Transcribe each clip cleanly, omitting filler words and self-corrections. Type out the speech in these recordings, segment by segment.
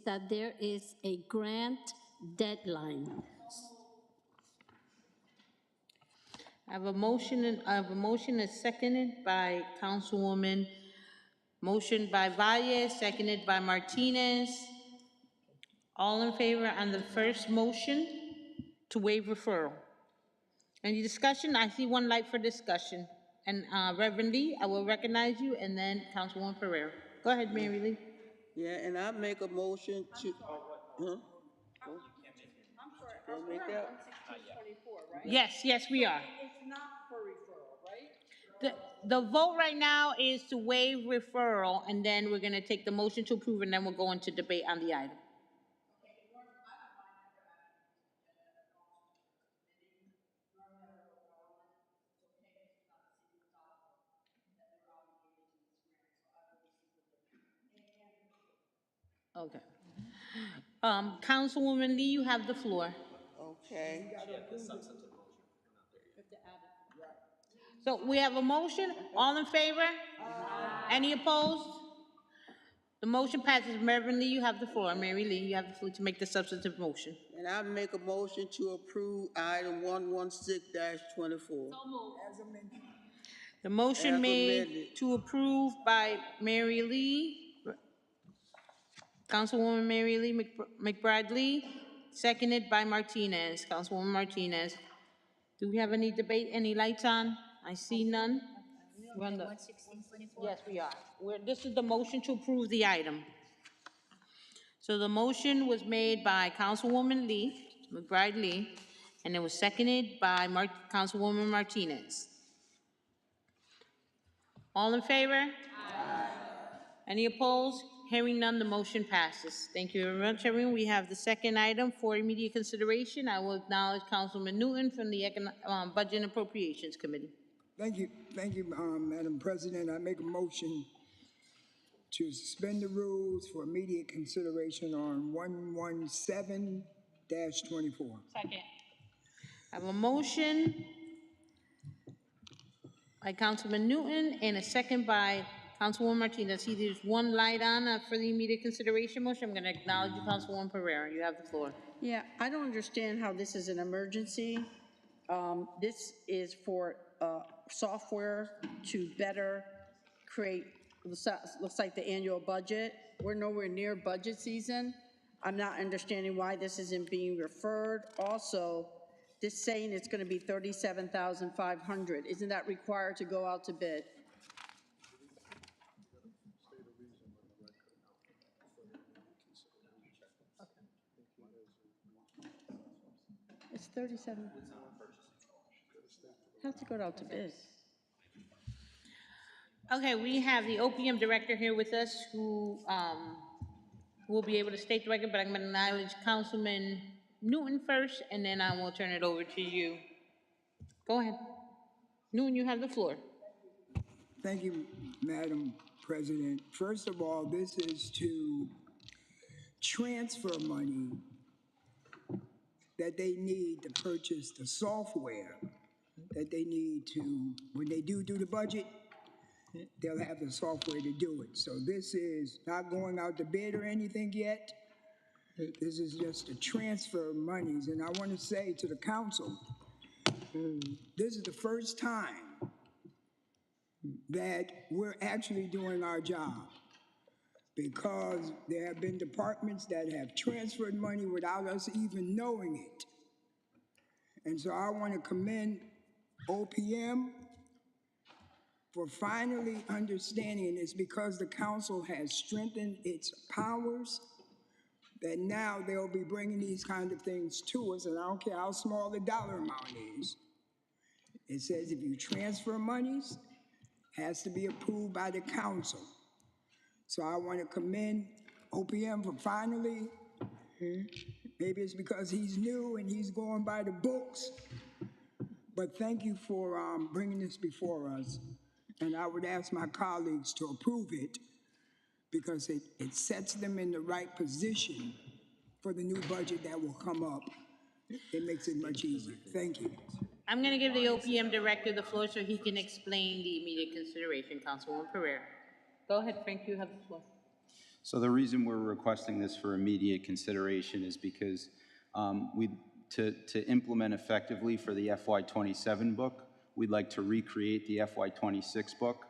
that there is a grant deadline. I have a motion, is seconded by Councilwoman, motion by Valle, seconded by Martinez. All in favor on the first motion to waive referral? Any discussion? I see one light for discussion. And Reverend Lee, I will recognize you, and then Councilwoman Pereira. Go ahead, Mary Lee. Yeah, and I make a motion to, huh? I'm sorry, Can't we're make on that? 11624, right? Yes, we are. It's not for referral, right? The vote right now is to waive referral, and then we're gonna take the motion to approve, and then we'll go into debate on the item. Okay. Councilwoman Lee, you have the floor. Okay. So we have a motion. All in favor? Any opposed? The motion passes. Reverend Lee, you have the floor. Mary Lee, you have the floor to make the substantive motion. And I make a motion to approve item 116-24. The motion As made amended. to approve by Mary Lee, Councilwoman Mary Lee McBride Lee, seconded by Martinez, Councilwoman Martinez. Do we have any debate, any lights on? I see none. We're on the- 11624. Yes, we are. This is the motion to approve the item. So the motion was made by Councilwoman Lee, McBride Lee, and it was seconded by Councilwoman Martinez. All in favor? Aye. Any opposed? Hearing none, the motion passes. Thank you very much, everyone. We have the second item for immediate consideration. I will acknowledge Councilman Newton from the Budget and Appropriations Committee. Thank you, Madam President. I make a motion to suspend the rules for immediate consideration on 117-24. Second. I have a motion by Councilman Newton and a second by Councilwoman Martinez. See, there's one light on for the immediate consideration motion. I'm going to acknowledge you, Councilwoman Pereira. You have the floor. Yeah, I don't understand how this is an emergency. This is for software to better create, looks like the annual budget. We're nowhere near budget season. I'm not understanding why this isn't being referred. Also, this saying it's going to be $37,500. Isn't that required to go out to bid? It's 37. Has to go out to bid. Okay, we have the OPM director here with us who will be able to state the record, but I'm going to acknowledge Councilman Newton first, and then I will turn it over to you. Go ahead. Newton, you have the floor. Thank you, Madam President. First of all, this is to transfer money that they need to purchase the software that they need to, when they do the budget, they'll have the software to do it. So this is not going out to bid or anything yet. This is just to transfer monies. And I want to say to the council, this is the first time that we're actually doing our job, because there have been departments that have transferred money without us even knowing it. And so I want to commend OPM for finally understanding, and it's because the council has strengthened its powers that now they'll be bringing these kind of things to us, and I don't care how small the dollar amount is. It says if you transfer monies, it has to be approved by the council. So I want to commend OPM for finally, maybe it's because he's new and he's going by the books, but thank you for bringing this before us. And I would ask my colleagues to approve it, because it sets them in the right position for the new budget that will come up. It makes it much easier. Thank you. I'm going to give the OPM director the floor so he can explain the immediate consideration, Councilwoman Pereira. Go ahead, Frank, you have the floor. So the reason we're requesting this for immediate consideration is because to implement effectively for the FY27 book, we'd like to recreate the FY26 book.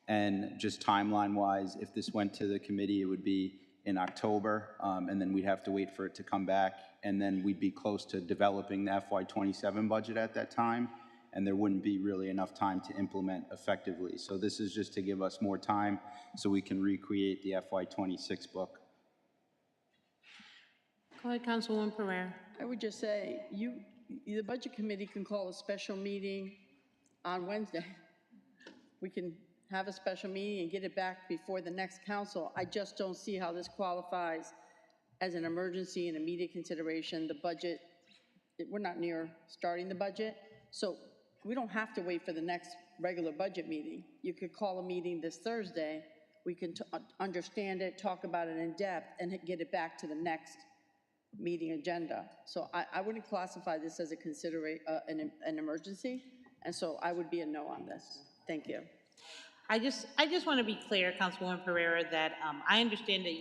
And just timeline-wise, if this went to the committee, it would be in October, and then we'd have to wait for it to come back, and then we'd be close to developing the FY27 budget at that time, and there wouldn't be really enough time to implement effectively. So this is just to give us more time so we can recreate the FY26 book. Go ahead, Councilwoman Pereira. I would just say, the Budget Committee can call a special meeting on Wednesday. We can have a special meeting and get it back before the next council. I just don't see how this qualifies as an emergency and immediate consideration. The budget, we're not near starting the budget, so we don't have to wait for the next regular budget meeting. You could call a meeting this Thursday. We can understand it, talk about it in depth, and get it back to the next meeting agenda. So I wouldn't classify this as an emergency, and so I would be a no on this. Thank you. I just want to be clear, Councilwoman Pereira, that I understand that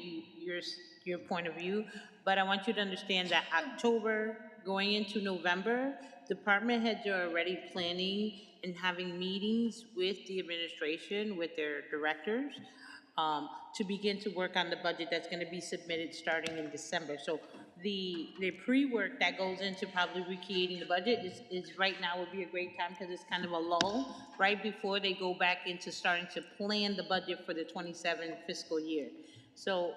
your point of view, but I want you to understand that October going into November, department heads are already planning and having meetings with the administration, with their directors, to begin to work on the budget that's going to be submitted starting in December. So the pre-work that goes into probably recreating the budget is right now would be a great time because it's kind of a lull right before they go back into starting to plan the budget for the 27 fiscal year. So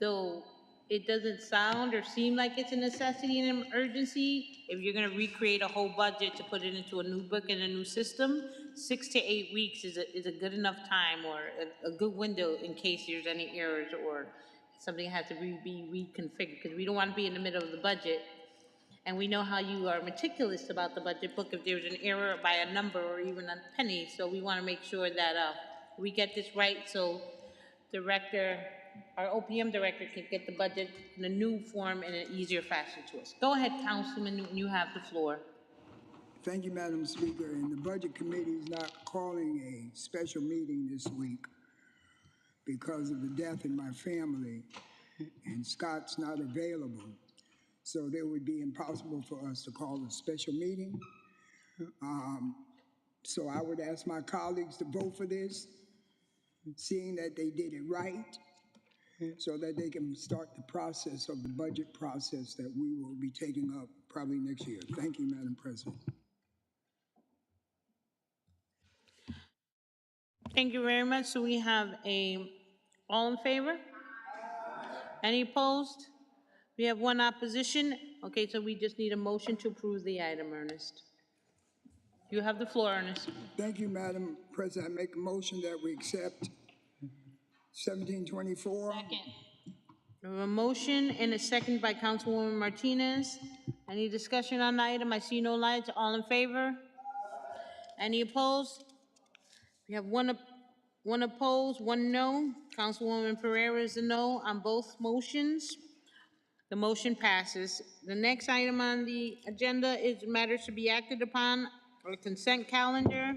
though it doesn't sound or seem like it's a necessity and an urgency, if you're going to recreate a whole budget to put it into a new book and a new system, 6 to 8 weeks is a good enough time or a good window in case there's any errors or something has to be reconfigured, because we don't want to be in the middle of the budget. And we know how you are meticulous about the budget book if there's an error by a number or even a penny. So we want to make sure that we get this right so our OPM director can get the budget in a new form in an easier fashion to us. Go ahead, Councilman Newton, you have the floor. Thank you, Madam Speaker. And the Budget Committee is not calling a special meeting this week because of the death in my family, and Scott's not available. So it would be impossible for us to call a special meeting. So I would ask my colleagues to vote for this, seeing that they did it right, so that they can start the process of the budget process that we will be taking up probably next year. Thank you, Madam President. Thank you very much. So we have all in favor? Any opposed? We have one opposition. Okay, so we just need a motion to approve the item, Ernest. You have the floor, Ernest. Thank you, Madam President. I make a motion that we accept 1724. Second. We have a motion and a second by Councilwoman Martinez. Any discussion on the item? I see no lights. All in favor? Any opposed? We have one opposed, one no. Councilwoman Pereira is a no on both motions. The motion passes. The next item on the agenda is matters to be acted upon, or consent calendar.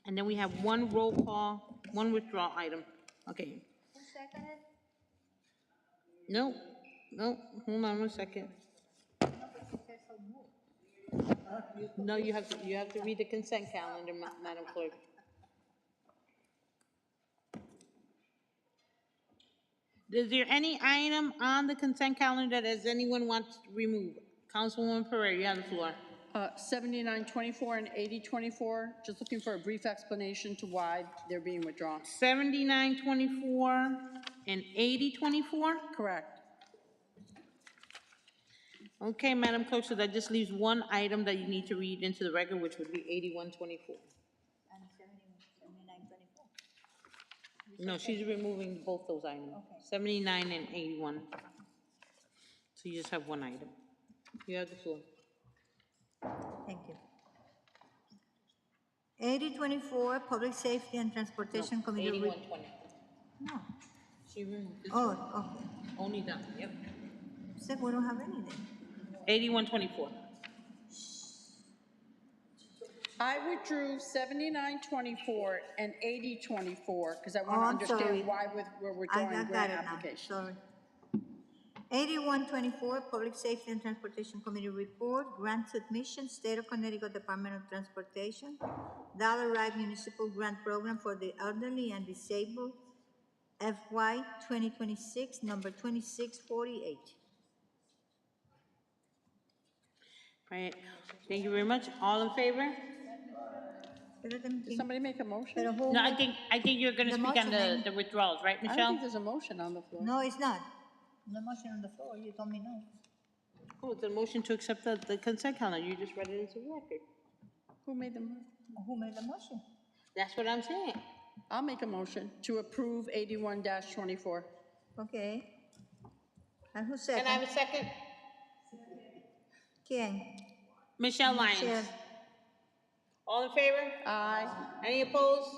And then we have one roll call, one withdrawal item. Okay. No, hold on one second. No, you have to read the consent calendar, Madam Clerk. Is there any item on the consent calendar that anyone wants to remove? Councilwoman Pereira, you have the floor. 7924 and 8024, just looking for a brief explanation to why they're being withdrawn. 7924 and 8024? Correct. Okay, Madam Clerk, so that just leaves one item that you need to read into the record, which would be 8124. And 7924. No, she's removing both those items. Okay. 79 and 81. So you just have one item. You have the floor. Thank you. 8024, Public Safety and Transportation Committee. 8120. No. She removed this Oh, one. okay. Only that, yep. So we don't have anything. 8124. I withdrew 7924 and 8024, because I Oh, want to I'm sorry. understand why we're I withdrawing got grant it now, application. sorry. 8124, Public Safety and Transportation Committee Report, Grant Submission, State of Connecticut Department of Transportation, Dollar Right Municipal Grant Program for the Elderly and Disabled, FY 2026, number 2648. Right, thank you very much. All in favor? Did somebody make a motion? Pero who No, ma- I think you're gonna The speak on motion, the withdrawals, right, I don't Michelle? think there's a motion on the floor. No, it's not. No motion on the floor, you told me no. Oh, it's a motion to accept the consent calendar. You just read it into the record. Who made the motion? Who made the motion? That's what I'm saying. I'll make a motion to approve 81-24. Okay. And who Can I have second? a second? ¿Quién? Michelle Lyons. Michelle. All in favor? Aye. Any opposed?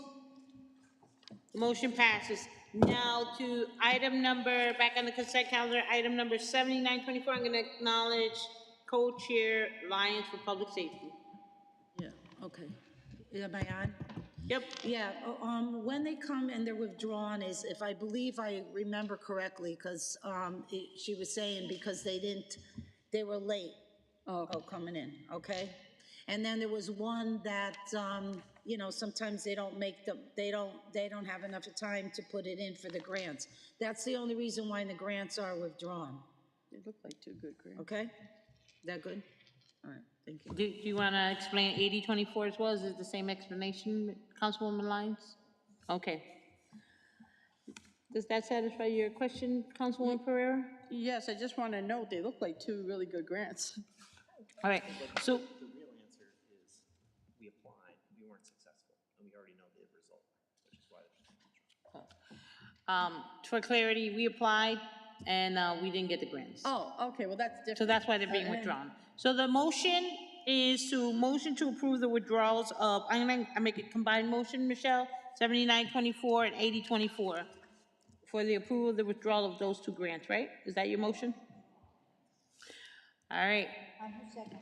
Motion passes. Now to item number, back on the consent calendar, item number 7924, I'm gonna acknowledge co-chair Lyons for public safety. Yeah, okay. Am I on? Yep. Yeah, when they come and they're withdrawn is, if I believe I remember correctly, because she was saying because they were late. Oh, coming in, okay? And then there was one that, you know, sometimes they don't they don't have enough time to put it in for the grants. That's the only reason why the grants are withdrawn, They look like two good grants. okay? That good? All right, thank you. Do you wanna explain 8024 as well? Is it the same explanation, Councilwoman Lyons? Okay. Does that satisfy your question, Councilwoman Pereira? Yes, I just want to note, they look like two really good grants. All right, so, The real answer is we applied, we weren't successful, and we already know the result, which is why there's for clarity, we applied and we didn't get the grants. Oh, okay, well, that's different. So that's why they're being withdrawn. So the motion is to approve the withdrawals of, I make a combined motion, Michelle, 7924 and 8024 for the approval of the withdrawal of those two grants, right? Is that your motion? All right. And who second?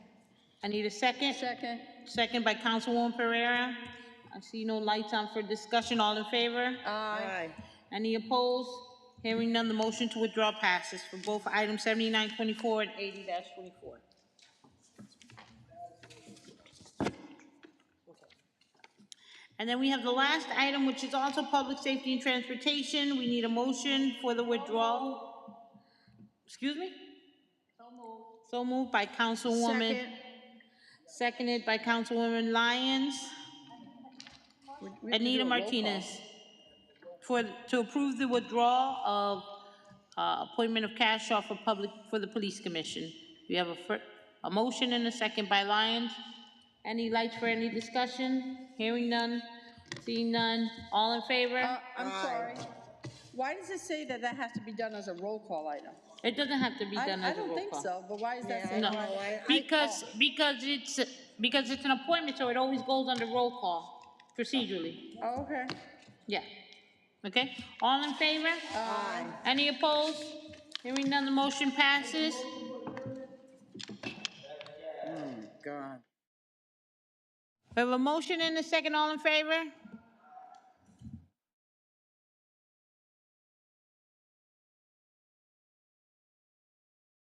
I need a second. Second. Second by Councilwoman Pereira. I see no lights on for discussion. All in favor? Aye. Any opposed? Hearing none, the motion to withdraw passes for both items 7924 and 80-24. And then we have the last item, which is also public safety and transportation. We need a motion for the withdrawal. Excuse me? So moved by Councilwoman. Second. Seconded by Councilwoman Lyons. We have to do Anita a roll call. Martinez. To approve the withdrawal of appointment of cash off for the police commission. We have a motion and a second by Lyons. Any lights for any discussion? Hearing none, seeing none. All in favor? I'm sorry. Why does it say that that has to be done as a roll call item? It doesn't have to be done I as a roll call. don't think so, but why is that saying? No, because it's an appointment, so it always goes under roll call procedurally. Oh, okay. Yeah. Okay, all in favor? Aye. Any opposed? Hearing none, the motion passes. God. We have a motion and a second, all in favor?